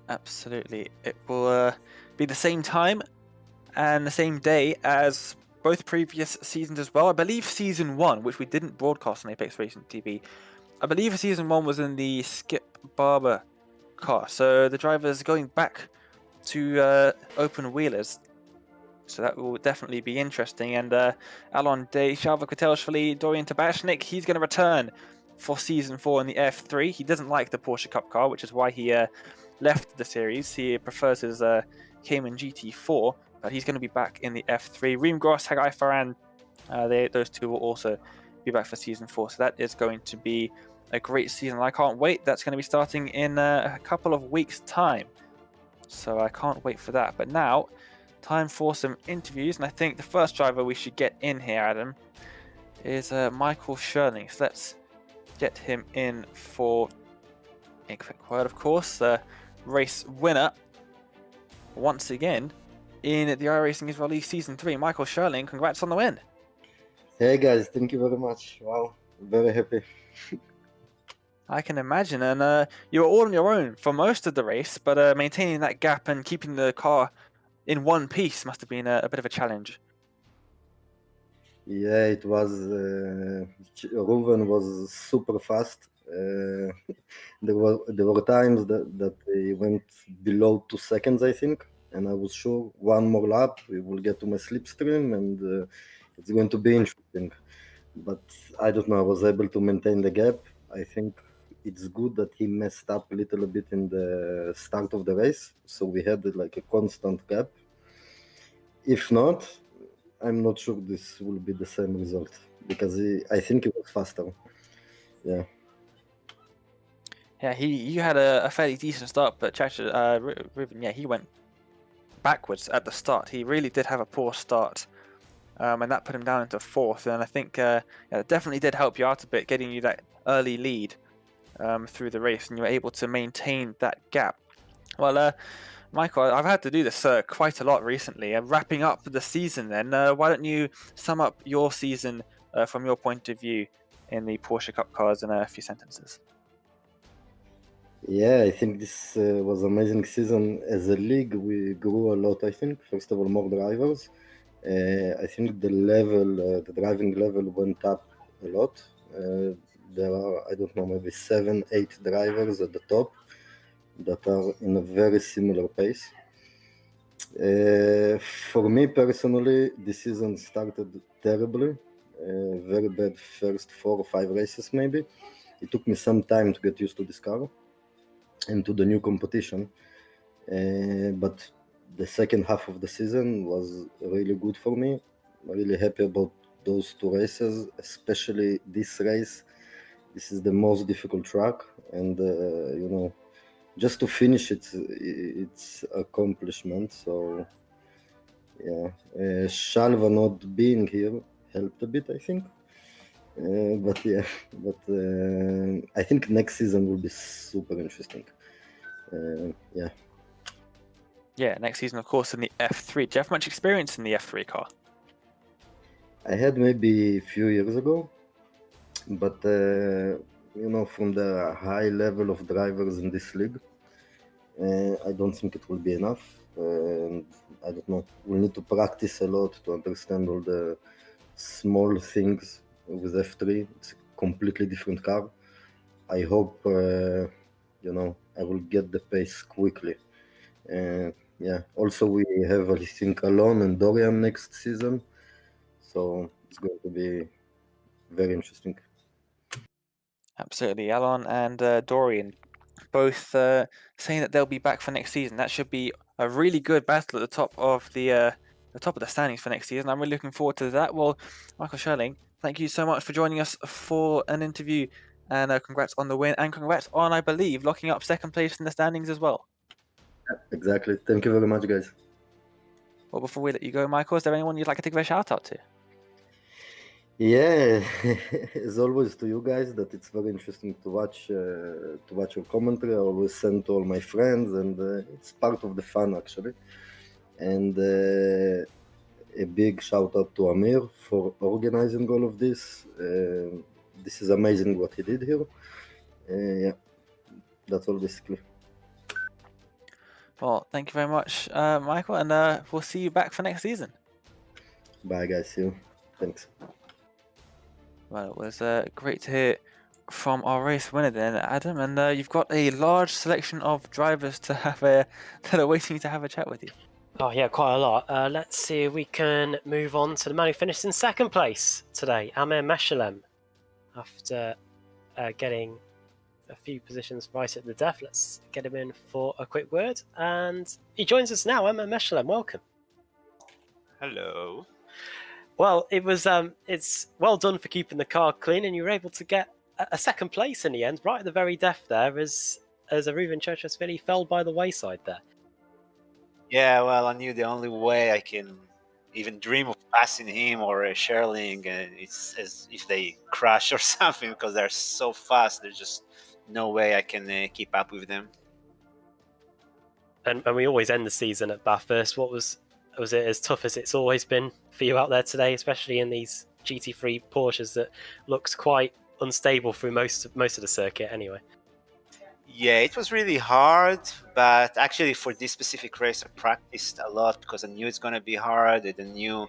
Absolutely. It will be the same time and the same day as both previous seasons as well. I believe Season 1, which we didn't broadcast on Apex Racing TV, I believe Season 1 was in the Skip Barber car. So the driver's going back to open wheelers. So that will definitely be interesting. And Alon De Shalva Dorian Tabashnik, he's going to return for Season 4 in the F3. He doesn't like the Porsche Cup car, which is why he left the series. He prefers his Cayman GT4, but he's going to be back in the F3. Reem Gross, Hagai Farhan, those two will also be back for Season 4. So that is going to be a great season. I can't wait. That's going to be starting in a couple of weeks' time. So I can't wait for that. But now, time for some interviews. And I think the first driver we should get in here, Adam, is Michael Sherling. So let's get him in for a quick word, of course. Race winner once again in the iRacing Israeli Season 3. Michael Sherling, congrats on the win.
Hey guys, thank you very much. Wow, very happy.
I can imagine, and you were all on your own for most of the race, but maintaining that gap and keeping the car in one piece must have been a bit of a challenge.
Yeah, it was. Ruven was super fast. There were times that they went below 2 seconds, I think, and I was sure one more lap we will get to my slipstream, and it's going to be interesting. But I don't know. I was able to maintain the gap. I think it's good that he messed up a little bit in the start of the race, so we had like a constant gap. If not, I'm not sure this will be the same result, because I think it was faster. Yeah.
Yeah, you had a fairly decent start, but Ruben, yeah, he went backwards at the start. He really did have a poor start, and that put him down into fourth. And I think yeah, it definitely did help you out a bit, getting you that early lead through the race, and you were able to maintain that gap. Well, Michael, I've had to do this quite a lot recently. Wrapping up the season then, why don't you sum up your season from your point of view in the Porsche Cup cars in a few sentences?
Yeah, I think this was an amazing season. As a league, we grew a lot, I think. First of all, more drivers. I think the driving level went up a lot. There are, I don't know, maybe 7, 8 drivers at the top that are in a very similar pace. For me personally, this season started terribly. Very bad first 4 or 5 races maybe. It took me some time to get used to this car and to the new competition. But the second half of the season was really good for me. I'm really happy about those 2 races, especially this race. This is the most difficult track, and just to finish it's accomplishment. So yeah, Shalva not being here helped a bit, I think. But I think next season will be super interesting. Yeah.
Yeah, next season, of course, in the F3. Do you have much experience in the F3 car?
I had maybe a few years ago, but from the high level of drivers in this league, I don't think it will be enough. And I don't know. We need to practice a lot to understand all the small things with F3. It's a completely different car. I hope, I will get the pace quickly. Yeah. Also, we have, I think, Alon and Dorian next season. So it's going to be very interesting.
Absolutely, Alon and Dorian both saying that they'll be back for next season. That should be a really good battle at the top of the standings for next season. I'm really looking forward to that. Well, Michael Sherling, thank you so much for joining us for an interview, and congrats on the win, and congrats on, I believe, locking up second place in the standings as well.
Exactly. Thank you very much, guys.
Well, before we let you go, Michael, is there anyone you'd like to give a shout out to?
Yeah, as always to you guys, that it's very interesting to watch your commentary. I always send to all my friends, and it's part of the fun actually. And a big shout out to Amir for organizing all of this. This is amazing what he did here. Yeah, that's all basically.
Well, thank you very much, Michael, and we'll see you back for next season.
Bye, guys. See you. Thanks.
Well, it was great to hear from our race winner then, Adam, and you've got a large selection of drivers to have that are waiting to have a chat with you.
Oh yeah, quite a lot. Let's see if we can move on to the man who finished in second place today, Amir Meshalem. After getting a few positions right at the death, let's get him in for a quick word. And he joins us now. Amir Meshalem, welcome.
Hello.
Well, it's well done for keeping the car clean, and you were able to get a second place in the end, right at the very death there, as Aruven Churchesvili fell by the wayside there.
Yeah, well, I knew the only way I can even dream of passing him or Sherling, it's as if they crash or something, because they're so fast. There's just no way I can keep up with them.
And we always end the season at Bathurst. Was it as tough as it's always been for you out there today, especially in these GT3 Porsches that looks quite unstable through most of the circuit anyway?
Yeah, it was really hard, but actually for this specific race, I practiced a lot because I knew it's going to be hard. And I knew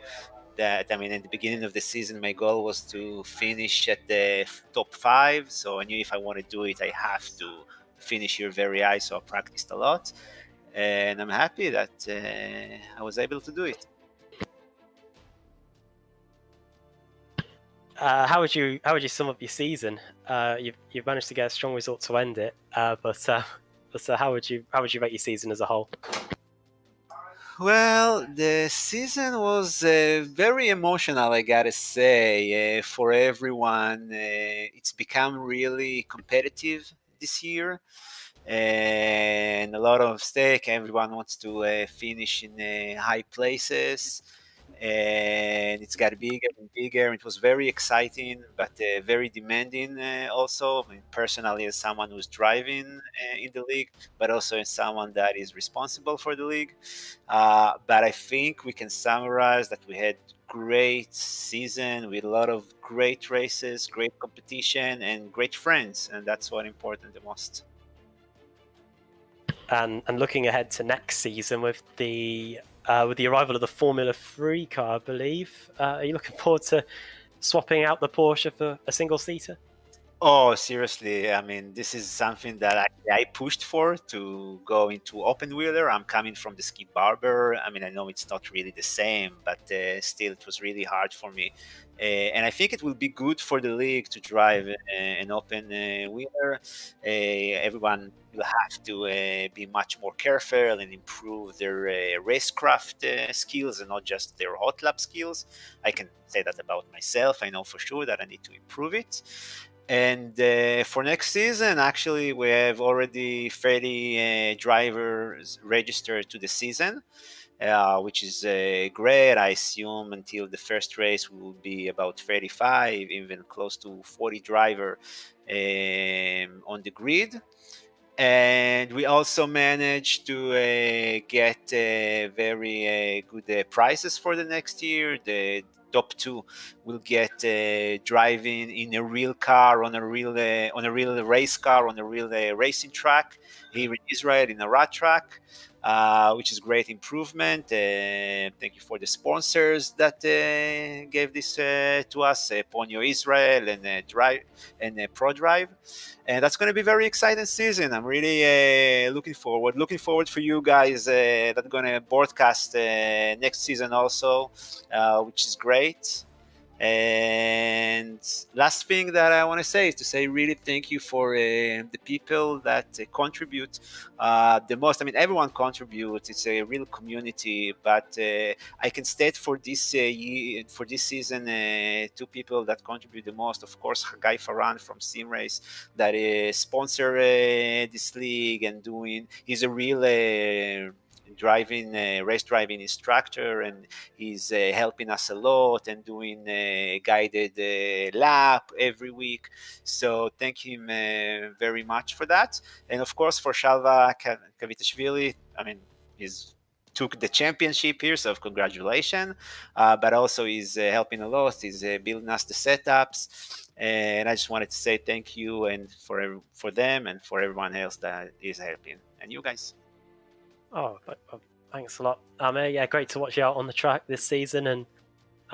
that, I mean, at the beginning of the season, my goal was to finish at the top 5. So I knew if I want to do it, I have to finish here very high. So I practiced a lot. And I'm happy that I was able to do it.
How would you sum up your season? You've managed to get a strong result to end it, but how would you rate your season as a whole?
Well, the season was very emotional, I gotta say, for everyone. It's become really competitive this year, and a lot of stake. Everyone wants to finish in high places, and it's got bigger and bigger. It was very exciting, but very demanding also. I mean, personally, as someone who's driving in the league, but also as someone that is responsible for the league. But I think we can summarize that we had great season with a lot of great races, great competition, and great friends, and that's what important the most.
And looking ahead to next season with the arrival of the Formula 3 car, I believe, are you looking forward to swapping out the Porsche for a single-seater?
Oh, seriously. I mean, this is something that I pushed for to go into open wheeler. I'm coming from the Skip Barber. I mean, I know it's not really the same, but still, it was really hard for me. And I think it will be good for the league to drive an open wheeler. Everyone will have to be much more careful and improve their racecraft skills and not just their hot lap skills. I can say that about myself. I know for sure that I need to improve it. And for next season, actually, we have already 30 drivers registered to the season, which is great. I assume until the first race, we will be about 35, even close to 40 driver on the grid. And we also managed to get very good prices for the next year. top 2 will get driving in a real car on a real race car on a real racing track here in Israel in a rat track, which is great improvement. Thank you for the sponsors that gave this to us, Ponyo Israel and Drive and ProDrive. And that's going to be a very exciting season. I'm really looking forward for you guys that are going to broadcast next season also, which is great. And last thing that I want to say is to say really thank you for the people that contribute the most. I mean, everyone contributes. It's a real community. But I can state for this year, for this season, 2 people that contribute the most. Of course, Hagai Faran from SimRace that sponsor this league and doing. He's a real race driving instructor, and he's helping us a lot and doing a guided lap every week. So thank him very much for that. And of course for Shalva Kavitashvili, I mean, he's took the championship here, so congratulations. But also he's helping a lot. He's building us the setups. And I just wanted to say thank you and for them and for everyone else that is helping. And you guys.
Oh, thanks a lot. Yeah, great to watch you out on the track this season, and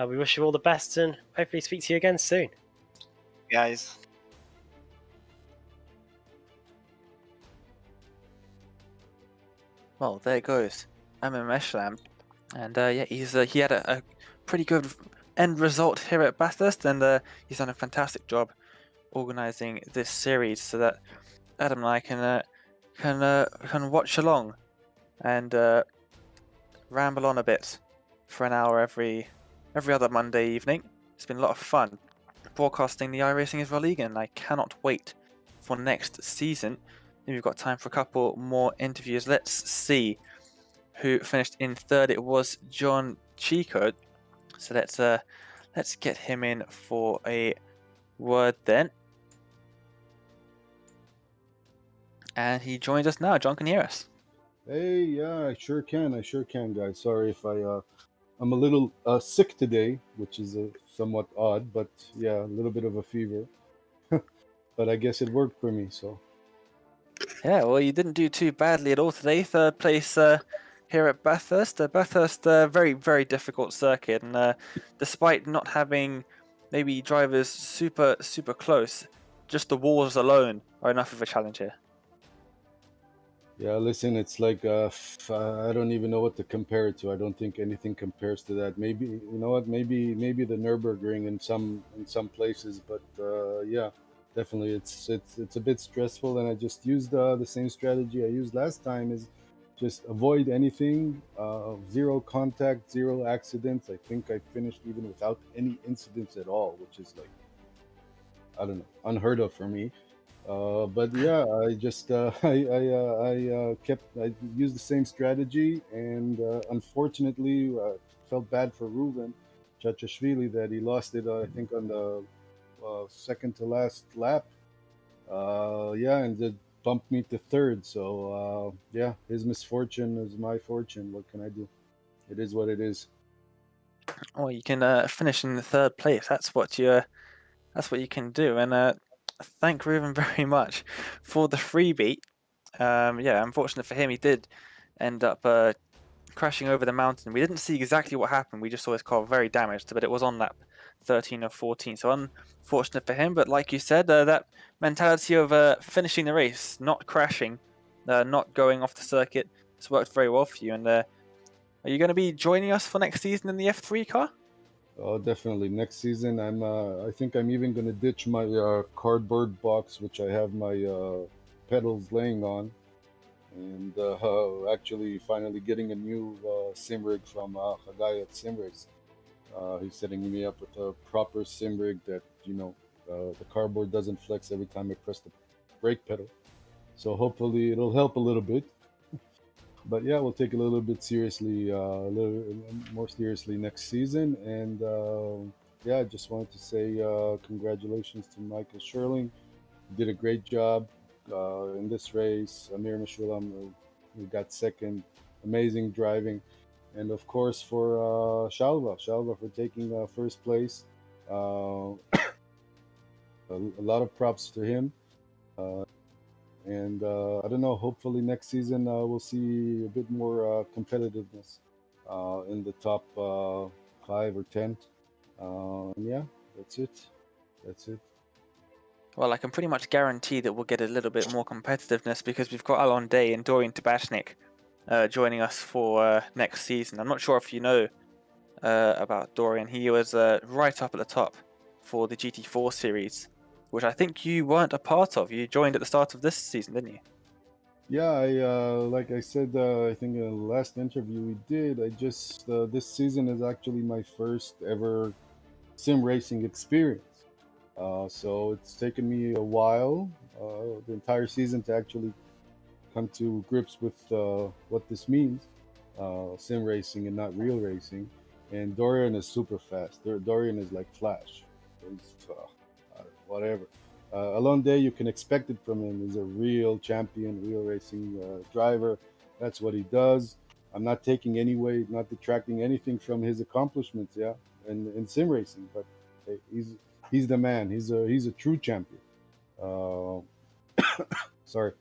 we wish you all the best, and hopefully speak to you again soon.
Guys.
Well, there goes Amir Meshlam, and yeah, he had a pretty good end result here at Bathurst, and he's done a fantastic job organising this series so that Adam and I can watch along and ramble on a bit for an hour every other Monday evening. It's been a lot of fun broadcasting the iRacing Israel League, and I cannot wait for next season. We've got time for a couple more interviews. Let's see who finished in third. It was John Chico, so let's get him in for a word then. And he joins us now. John can hear us.
Hey, yeah, I sure can, guys. Sorry if I'm a little sick today, which is somewhat odd, but yeah, a little bit of a fever. But I guess it worked for me, so.
Yeah, well, you didn't do too badly at all today. Third place here at Bathurst. Bathurst, very, very difficult circuit, and despite not having maybe drivers super close, just the walls alone are enough of a challenge here.
Yeah, listen, it's like I don't even know what to compare it to. I don't think anything compares to that. Maybe you know what? Maybe the Nürburgring in some places, but yeah, definitely it's a bit stressful. And I just used the same strategy I used last time: is just avoid anything, zero contact, zero accidents. I think I finished even without any incidents at all, which is like, I don't know, unheard of for me. But yeah, I just I used the same strategy, and unfortunately, felt bad for Ruben Chachashvili that he lost it. I think on the second to last lap. Yeah, and it bumped me to third. So yeah, his misfortune is my fortune. What can I do? It is what it is.
Well, you can finish in the third place. That's what you can do. And thank Ruben very much for the freebie. Yeah, unfortunate for him, he did end up crashing over the mountain. We didn't see exactly what happened. We just saw his car very damaged, but it was on lap 13 or 14. So unfortunate for him. But like you said, that mentality of finishing the race, not crashing, not going off the circuit, has worked very well for you. And are you going to be joining us for next season in the F3 car?
Oh, definitely. Next season, I think I'm even going to ditch my cardboard box, which I have my pedals laying on, and actually finally getting a new sim rig from Hagai at SimRace. He's setting me up with a proper sim rig that, the cardboard doesn't flex every time I press the brake pedal. So hopefully it'll help a little bit. But yeah, we'll take it a little bit seriously, a little more seriously next season. And yeah, I just wanted to say congratulations to Michael Sherling. He did a great job in this race. Amir Meshulam, who got second. Amazing driving. and of course for Shalva for taking first place. A lot of props to him. And I don't know. Hopefully next season we'll see a bit more competitiveness in the top 5 or 10. And yeah, that's it. That's it.
Well, I can pretty much guarantee that we'll get a little bit more competitiveness because we've got Alon Day and Dorian Tabashnik joining us for next season. I'm not sure if you know about Dorian. He was right up at the top for the GT4 series, which I think you weren't a part of. You joined at the start of this season, didn't you?
Yeah, like I said, I think in the last interview we did, I just this season is actually my first ever sim racing experience. So it's taken me a while, the entire season, to actually come to grips with what this means, sim racing and not real racing. And Dorian is super fast. Dorian is like Flash. He's, whatever. Alone Day, you can expect it from him. He's a real champion, real racing driver. That's what he does. I'm not taking not detracting anything from his accomplishments, yeah, in sim racing. But hey, he's the man. He's a true champion. Sorry,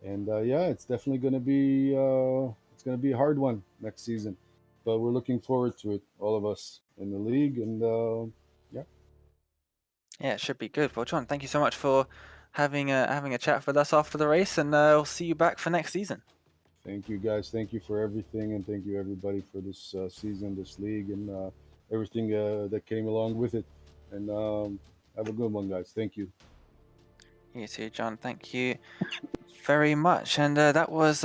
and yeah, it's definitely gonna be a hard one next season, but we're looking forward to it, all of us in the league, and yeah.
Yeah, it should be good. Well, John, thank you so much for having a chat with us after the race, and we'll see you back for next season.
Thank you, guys. Thank you for everything, and thank you everybody for this season, this league, and everything that came along with it. And have a good one, guys. Thank you.
You too, John. Thank you very much. And that was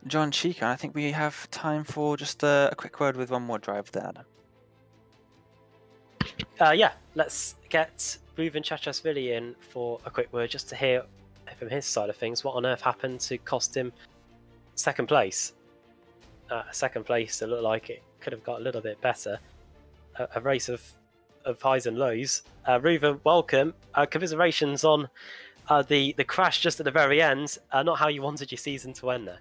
John Chica. I think we have time for just a quick word with one more driver there, Adam.
Yeah, let's get Reuven Chachashvili in for a quick word just to hear from his side of things. What on earth happened to cost him second place? Second place, it looked like it could have got a little bit better. A race of highs and lows. Reuven, welcome. Commiserations on the crash just at the very end. Not how you wanted your season to end there.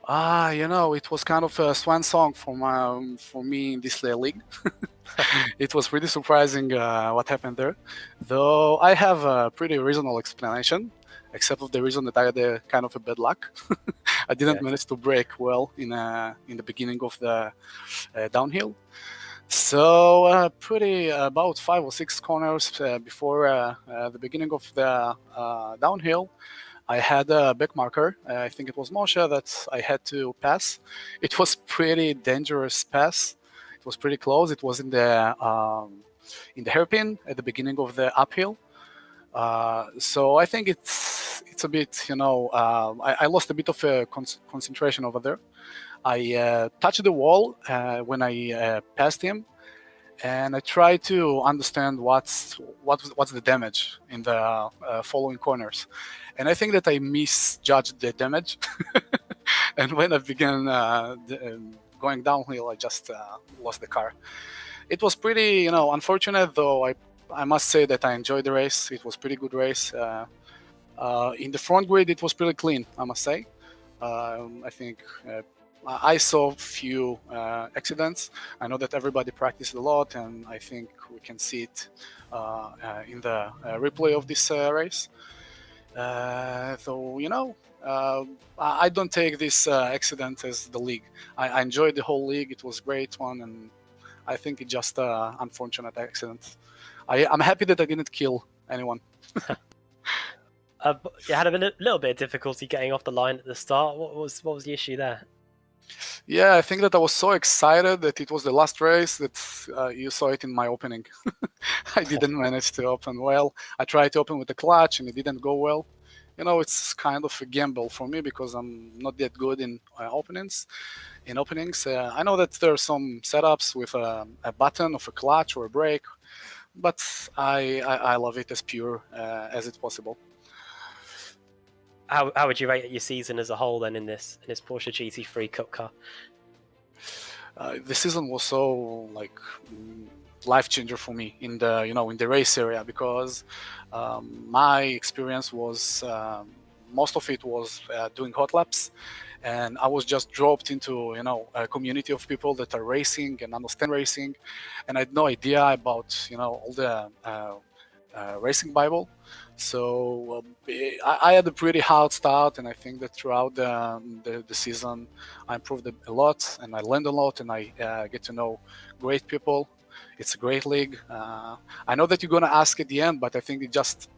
It was kind of a swan song for me in this league. It was pretty surprising what happened there, though I have a pretty reasonable explanation, except for the reason that I had a kind of a bad luck. I didn't manage to brake well in the beginning of the downhill. So pretty about 5 or 6 corners before the beginning of the downhill, I had a back marker. I think it was Moshe that I had to pass. It was pretty dangerous pass. It was pretty close. It was in the hairpin at the beginning of the uphill. So I think it's a bit, I lost a bit of concentration over there. I touched the wall when I passed him, and I tried to understand what's the damage in the following corners. And I think that I misjudged the damage. And when I began going downhill, I just lost the car. It was pretty, unfortunate, though. I must say that I enjoyed the race. It was a pretty good race. In the front grid, it was pretty clean, I must say. I think I saw few accidents. I know that everybody practiced a lot, and I think we can see it in the replay of this race. So, I don't take this accident as the league. I enjoyed the whole league. It was a great one, and I think it's just an unfortunate accident. I'm happy that I didn't kill anyone.
You had a little bit of difficulty getting off the line at the start. What was the issue there?
Yeah, I think that I was so excited that it was the last race that you saw it in my opening. I didn't manage to open well. I tried to open with the clutch and it didn't go well. It's kind of a gamble for me because I'm not that good in openings. I know that there are some setups with a button of a clutch or a brake, but I love it as pure as it's possible.
How would you rate your season as a whole then in this Porsche GT3 Cup car?
The season was so life changer for me in the race area, because my experience was most of it was doing hot laps, and I was just dropped into a community of people that are racing and understand racing, and I had no idea about all the racing Bible. So I had a pretty hard start, and I think that throughout the season I improved a lot, and I learned a lot, and I get to know great people. It's a great league. I know that you're gonna ask at the end, but I think it just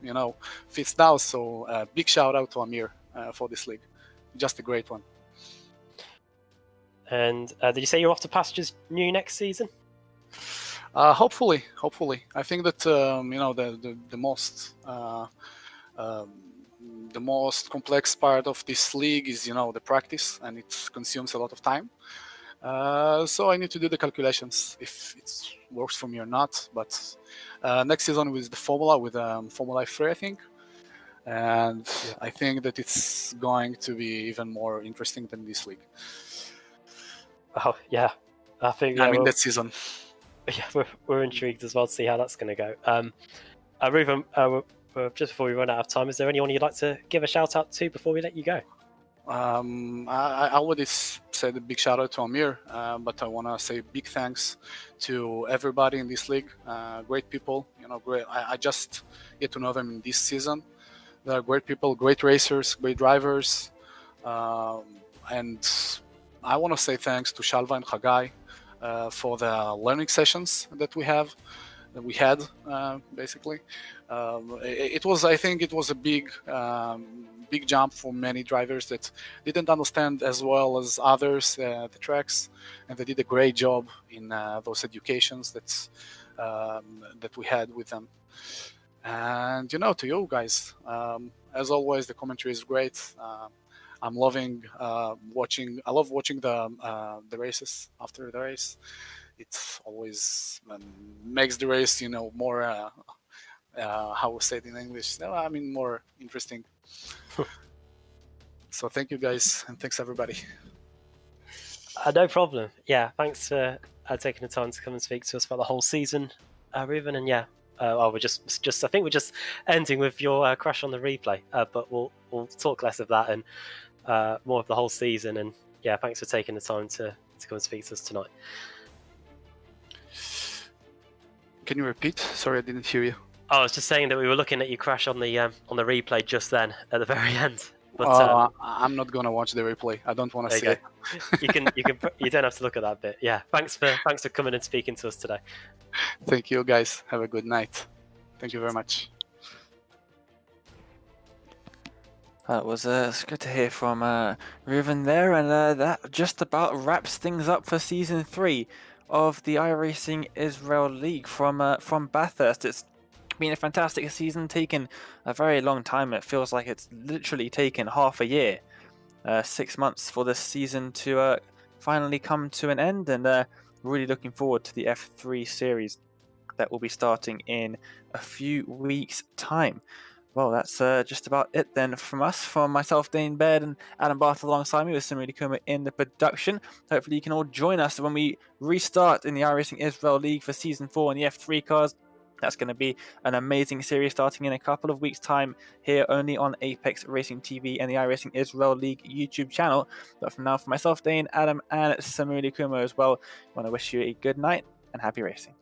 fits now. So big shout out to Amir for this league. Just a great one.
And did you say you're off to pastures new next season?
Hopefully. I think that the most complex part of this league is the practice, and it consumes a lot of time. So I need to do the calculations if it works for me or not. But next season with the Formula, with Formula 3, I think. And I think that it's going to be even more interesting than this league.
Oh, yeah. I think,
that season.
Yeah, we're intrigued as well to see how that's going to go. Reuven, just before we run out of time, is there anyone you'd like to give a shout out to before we let you go?
I already said a big shout out to Amir, but I want to say big thanks to everybody in this league. Great people, great. I just get to know them in this season. They are great people, great racers, great drivers, and I want to say thanks to Shalva and Chagai for the learning sessions that we had, basically. I think it was a big jump for many drivers that didn't understand as well as others the tracks, and they did a great job in those educations that we had with them. And to you guys, as always, the commentary is great. I'm loving watching. I love watching the races after the race. It always makes the race, more. How we say it in English? I mean, more interesting. So thank you guys, and thanks everybody.
No problem. Yeah, thanks for taking the time to come and speak to us about the whole season, Reuven. And yeah, we're just I think we're just ending with your crash on the replay, but we'll talk less of that and more of the whole season. And yeah, thanks for taking the time to come and speak to us tonight.
Can you repeat? Sorry, I didn't hear you.
I was just saying that we were looking at you crash on the replay just then at the very end. But
I'm not gonna watch the replay. I don't want to see it.
You don't have to look at that bit. Yeah, thanks for coming and speaking to us today.
Thank you, guys. Have a good night. Thank you very much.
That was it's good to hear from Reuven there, and that just about wraps things up for Season 3 of the iRacing Israel League from Bathurst. It's been a fantastic season, taken a very long time. It feels like it's literally taken half a year, 6 months for this season to finally come to an end, and really looking forward to the F3 series that will be starting in a few weeks' time. Well, that's just about it then from us, from myself, Dane Baird, and Adam Barth alongside me with Samiri Kuma in the production. Hopefully you can all join us when we restart in the iRacing Israel League for Season 4 in the F3 cars. That's going to be an amazing series starting in a couple of weeks' time here only on Apex Racing TV and the iRacing Israel League YouTube channel. But for now, for myself, Dane, Adam, and Samiri Kuma as well, I want to wish you a good night and happy racing.